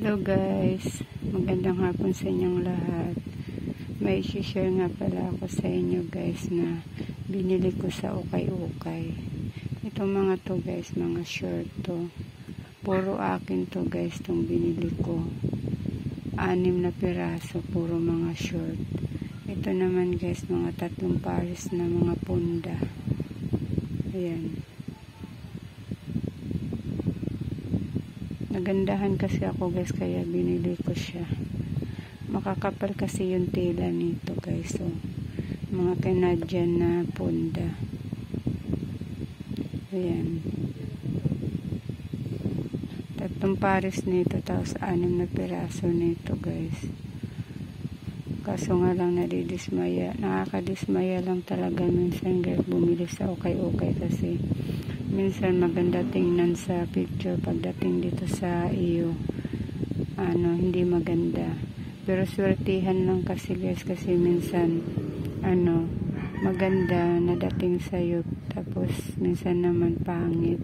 Hello guys, magandang hapon sa inyong lahat. May share nga pala ako sa inyo guys na binili ko sa ukay-ukay. Itong mga to guys, mga short to. Puro akin to guys, itong binili ko. 6 na piraso, puro mga short. Ito naman guys, mga 3 pares na mga punda. Ayan. Nagandahan kasi ako guys, kaya binili ko siya. Makakapal kasi yung tela nito guys. So, mga Canadian na punda. Ayan. 3 pares nito, tapos 6 na piraso nito guys. Kaso nga lang nadidismaya. Nakakadismaya lang talaga minsan guys bumili sa ukay-ukay kasi minsan maganda tingnan sa picture, pagdating dito sa iyo hindi maganda. Pero swertihan lang kasi guys, kasi minsan maganda na dating sa iyo, tapos minsan naman pangit.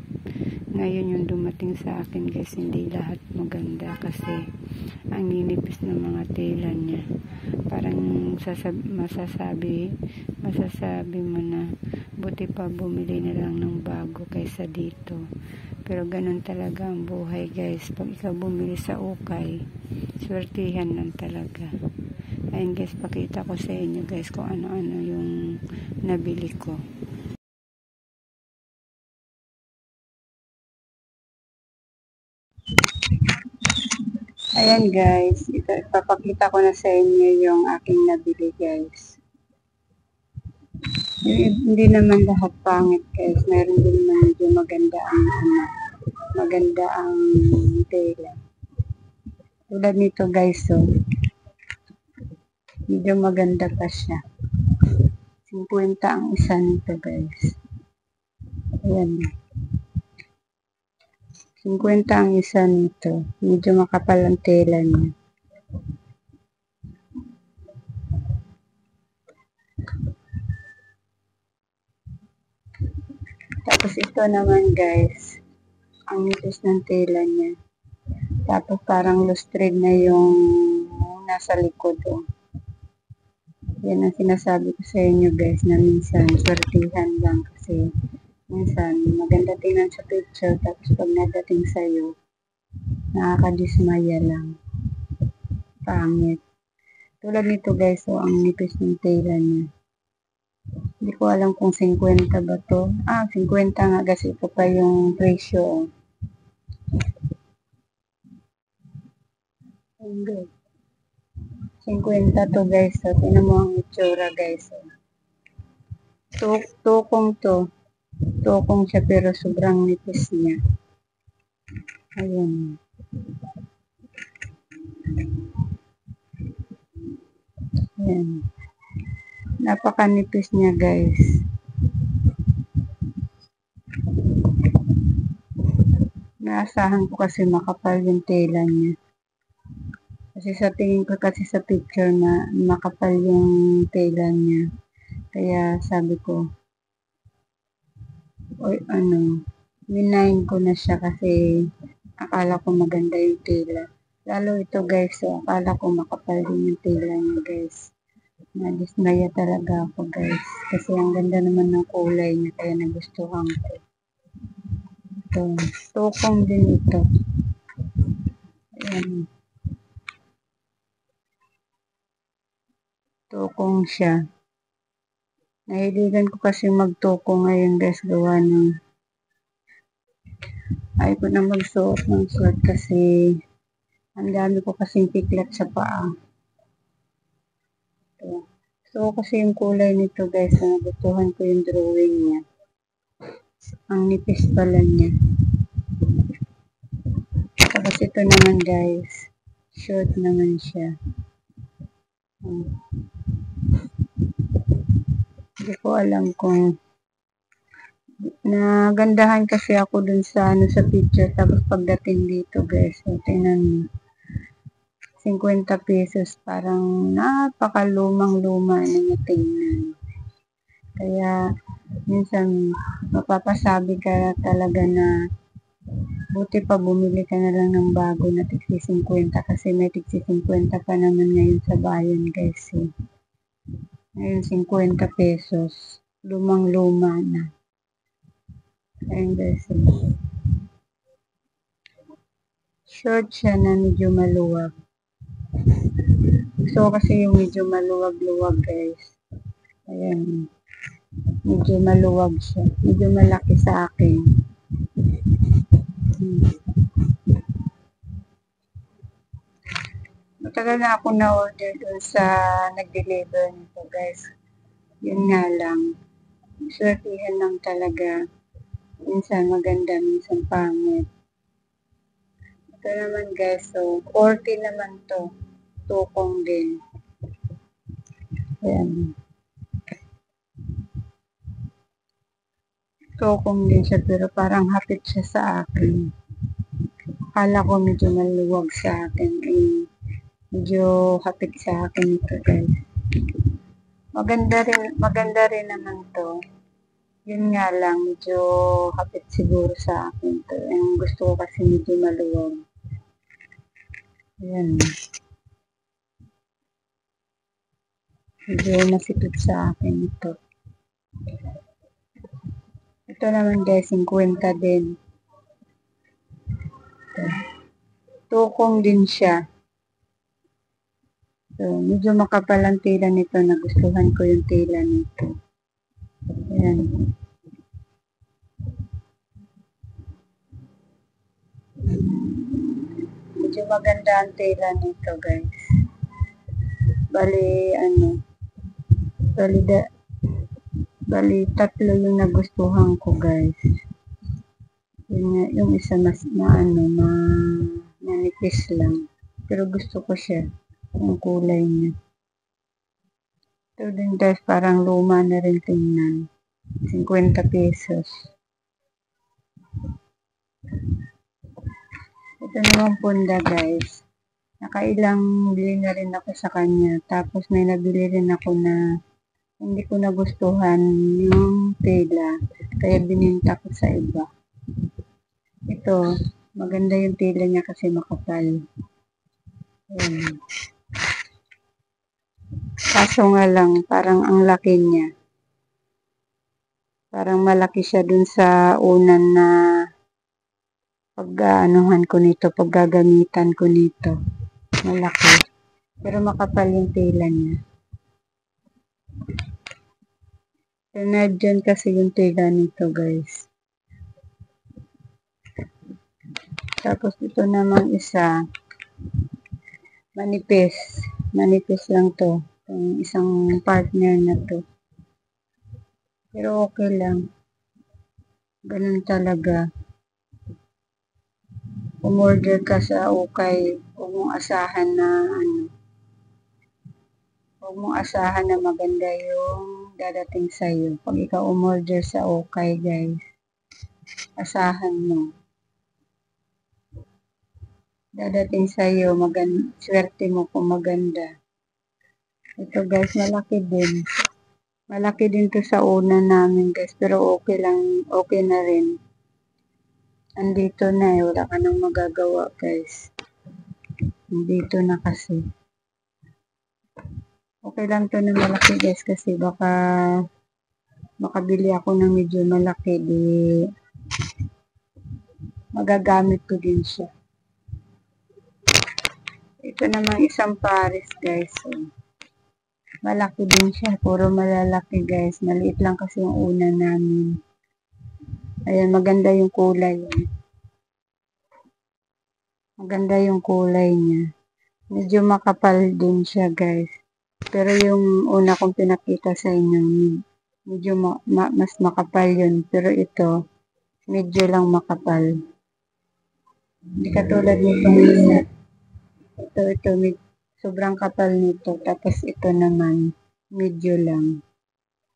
Ngayon yung dumating sa akin guys, hindi lahat maganda kasi ang ninipis ng mga tela niya. Parang masasabi mo na buti pa bumili na lang ng bago kaysa dito. Pero ganun talaga ang buhay guys. Pag ikaw bumili sa ukay, swertihan lang talaga. Ayun guys, pakita ko sa inyo guys kung ano-ano yung nabili ko. Ayan guys, ipapakita ko na sa inyo yung aking nabili guys. Hindi naman lahat pangit guys, meron din naman medyo maganda ang tela. Tulad nito guys, so medyo maganda pa siya. 50 ang isa nito guys. Ayan. 50 ang isa nito. Medyo makapal ang tela niya. Tapos ito naman guys, ang nipis ng tela niya. Tapos parang lustred na yung nasa likod. Yan ang sinasabi ko sa inyo guys, na minsan swertihan lang kasi minsan maganda tingnan sa picture, tapos pag nadating sa'yo, nakakadismaya lang. Pangit. Tulad nito guys, so ang nipis ng tela niya. Hindi ko alam kung 50 ba to. 50 nga kasi ito pa yung presyo. Hindi. 50 to guys. So, tinan mo ang itsura guys. Tukong to. Tukong siya pero sobrang nipis niya. Ayun. Ayan. Napakanipis niya guys. Naasahan ko kasi makapal yung tela niya. Kasi sa tingin ko kasi sa picture na makapal yung tela niya. Kaya sabi ko, winain ko na siya kasi akala ko maganda yung tela. Lalo ito guys, so akala ko makapal din yung tela niya guys. Nadismaya talaga ako guys. Kasi ang ganda naman ng kulay niya, kaya nagustuhan ko. Ito, tukong din ito. Ayan. Tukong siya. Nahiligan ko kasi magtukong ngayon guys, gawa ng ayaw ko na magsuot ng short kasi ang dami ko kasing piklat sa paa. Ito. So kasi yung kulay nito guys, nagustuhan ko yung drawing niya. Ang nipis pala niya. Tapos ito naman guys, short naman siya. Hindi ko alam kung nagandahan kasi ako dun sa sa picture, tapos pagdating dito guys, so tingnan mo, 50 pesos, parang napakalumang-luma na tingnan. Kaya minsan mapapasabi ka talaga na Buti pa bumili ka na lang ng bago na tigsi 50 kasi may tigsi 50 pa naman ngayon sa bayan guys. Eh. Ngayon 50 pesos. Lumang-luma na. Ayun guys. Eh. Short siya na medyo maluwag. Gusto ko kasi yung medyo maluwag-luwag guys. Ayan. Medyo maluwag siya. Medyo malaki sa akin. Matagal na ako na-order dun sa nag-deliver nito guys. Yun nga lang. Swertihan lang talaga. Minsan maganda, minsan pangit. Ito naman guys, so 40 naman to. Tukong din. Ayan. Tukong din siya pero parang hapit siya sa akin. Akala ko medyo maluwag sa akin. Medyo hapit sa akin ito guys. Maganda rin naman to. Yun nga lang, medyo hapit siguro sa akin to. Ang gusto ko kasi medyo maluwag. Ayan. Medyo masipit sa akin ito. Ito naman guys, 50 din. Ito. Tukong din siya. So, medyo makapal ang tela nito. Nagustuhan ko yung tela nito. Ayan. Medyo maganda ang tela nito guys. Bali, tatlo yung nagustuhan ko guys. Yung isa mas manipis lang. Pero gusto ko siya. Yung kulay niya. Ito din guys, parang luma na rin tingnan. 50 pesos. Ito naman punda guys. Nakailang bili na rin ako sa kanya. Tapos may nabili rin ako na hindi ko nagustuhan yung tela. Kaya bininta ko sa iba. Ito, maganda yung tela niya kasi makapal. Ayan. Kaso nga lang, parang ang laki niya. Parang malaki siya dun sa unan na pag-aanuhan ko nito, paggagamitan ko nito. Malaki. Pero makapal yung tela niya. Dyan kasi yung tela nito guys. Tapos ito namang isa, manipis. Manipis lang to. Yung isang partner na to. Pero okay lang. Ganun talaga. Umorder ka sa ukay, huwag mong asahan na maganda yung dadating sa'yo. Pag ikaw umorder sa ukay guys, asahan mo. Dadating sa'yo, swerte mo kung maganda. Ito guys, malaki din. Malaki din to sa una namin guys, pero okay lang, okay na rin. Andito na wala ka nang magagawa guys. Andito na kasi. Okay lang to na malaki guys kasi baka makabili ako ng medyo malaki di magagamit ko din siya. Ito namang isang Paris guys. So, malaki din siya. Puro malalaki guys. Maliit lang kasi yung una namin. Ayan, maganda yung kulay. Maganda yung kulay niya. Medyo makapal din siya guys. Pero yung una kong pinakita sa inyo, medyo mas makapal yun. Pero ito, medyo lang makapal. Hindi katulad nitong isa. Ito, sobrang kapal nito. Tapos ito naman, medyo lang.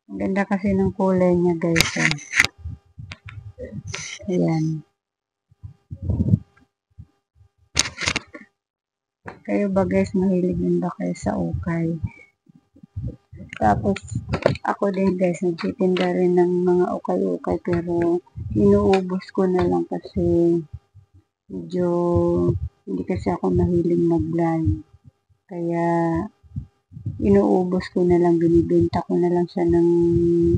Ang ganda kasi ng kulay niya guys. Ayan. Kayo ba guys, mahilig din ba kayo sa ukay? Tapos, ako din guys, nagtitinda rin ng mga ukay-ukay pero inuubos ko na lang kasi Medyo hindi kasi ako mahiling mag-live. Kaya inuubos ko na lang, binibenta ko na lang siya ng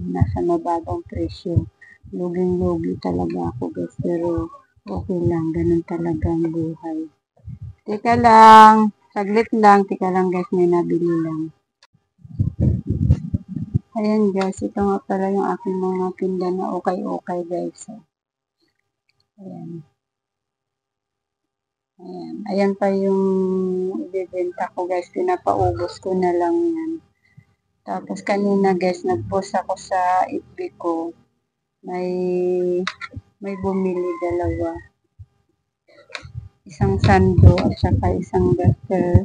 nasa mababang presyo. Luging-lugi talaga ako guys, pero okay lang, ganun talaga ang buhay. Teka lang, saglit lang, teka lang guys, may nabili lang. Ayan guys, ito nga pala yung aking mga tinda na okay guys. Ayan. Ayan pa yung ibibenta ko guys, pinapaubos ko na lang yan. Tapos kanina guys, nag-post ako sa FB ko. May bumili dalawa. Isang sando at saka isang duster.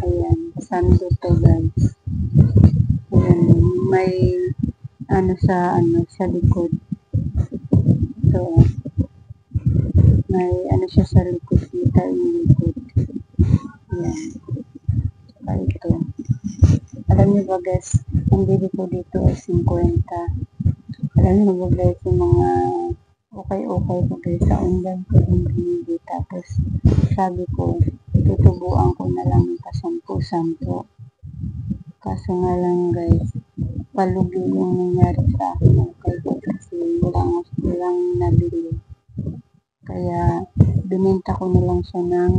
Ayan, sando to guys. Ayan, may sa likod. Ito, may siya sa likod, kita yung likod. Ayan, saka ito. Alam niyo ba guys, ang bili ko dito ay 50. Alam niyo ba guys, yung mga okay ko guys, sa online ko yung binili. Tapos, sabi ko, tutubuan ko na lang ng pasampu-sampu. Kaso nga lang guys, palugi yung nangyari sa akin okay ko kasi walang nabili. Kaya, binenta ko na lang siya ng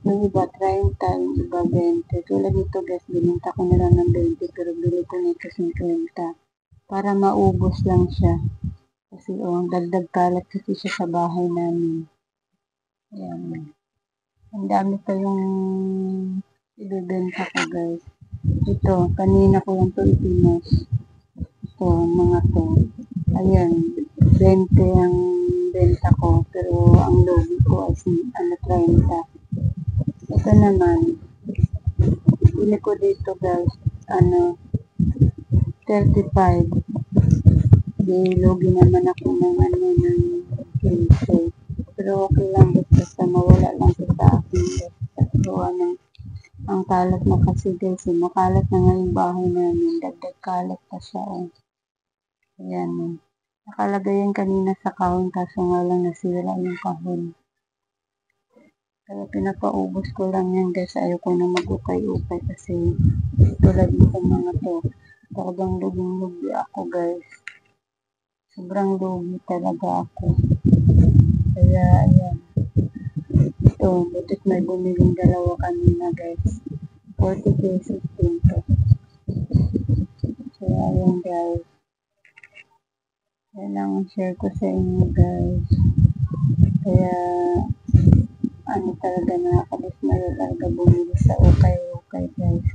yung iba 30, yung iba 20. Tulad nito guys, binenta ko na lang ng 20 pero bili ko nito 50 para maubos lang siya. Kasi dagdag kalat kasi siya sa bahay namin. Ayan. Ang dami pa yung ibebenta ko guys. Ito, kanina ko lang ito ipinos. Ito, mga to. Ayan, 20 ang benta ko. Pero ang logi ko ay 30. Ito naman, bili ko dito guys, 35. Di logi naman ako ng ng 15. Pero okay lang basta mawala lang ito sa akin. So, ang kalat na kasi guys, makalat na nga yung bahay namin. Dagdag kalat pa siya. Ayan. Nakalagay yan kanina sa kahon kaso nga lang nasira yung kahon. Kaya pinapaubos ko lang yan guys. Ayoko na mag-ukay-ukay kasi tulad nito mga to. Talagang luging-lugi ako guys. Sobrang lugi talaga ako. Kaya ayan. Ito, butit may bumiling dalawa kanina guys. 40 pesos din to. Kaya ayan guys. Kailangan share ko sa inyo guys. Kaya talaga nakakadismaya talaga bumili sa ukay guys.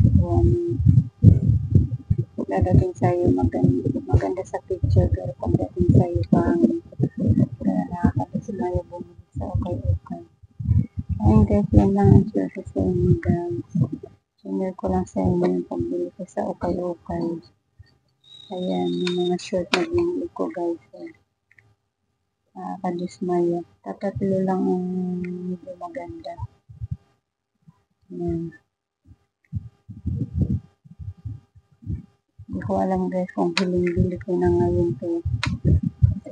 Dadating sa'yo maganda sa picture pero pagdating sa'yo pangit. Kaya nakakadismaya bumili sa ukay. Ayun guys, yan lang ang share ko sa inyo guys. Share ko lang sa inyo yung pagbili ko sa ukay. Ayan, yung mga short na binili ko guys. Nakakadismaya. Tatatlo lang ang medyo maganda. Ayan. Hindi ko alam guys kung hiling-bili ko na ngayon to.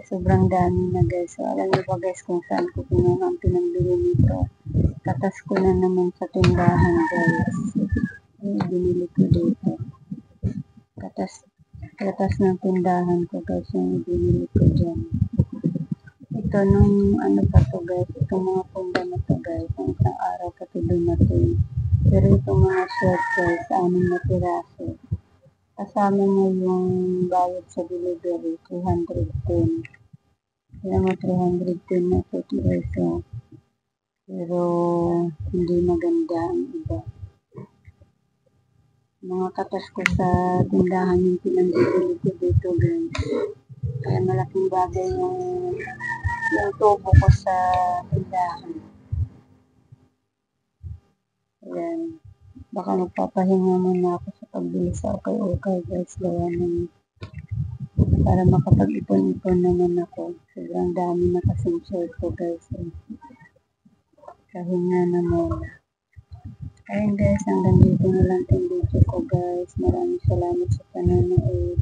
Sobrang dami na guys. So, alam niyo ba guys kung saan ko pinambili nito? Katas ko na naman sa tindahan guys. Binili ko dito. Katas ng tindahan ko guys yung binili ko dyan. Ito nung pa to guys. Itong mga punda na to guys. Ang isang araw pa to dumating. Pero itong mga short guys, 6 na piraso. Kasama na yung bayad sa delivery, 310. Kaya mo 310 na ito peso. Pero hindi maganda ang iba. Mga katas ko sa tindahan yung pinambili ko dito guys. Kaya malaking bagay yung tubo ko sa tindahan. Ayan. Baka magpapahinga muna ako sa pagbili sa ukay guys. Gawa ng para makapag-ipon-ipon naman ako. Sobrang dami na kasing share ko guys. Kahinga na muna. Ayun guys, hanggang dito na lang itong video ko guys. Maraming salamat sa panonood.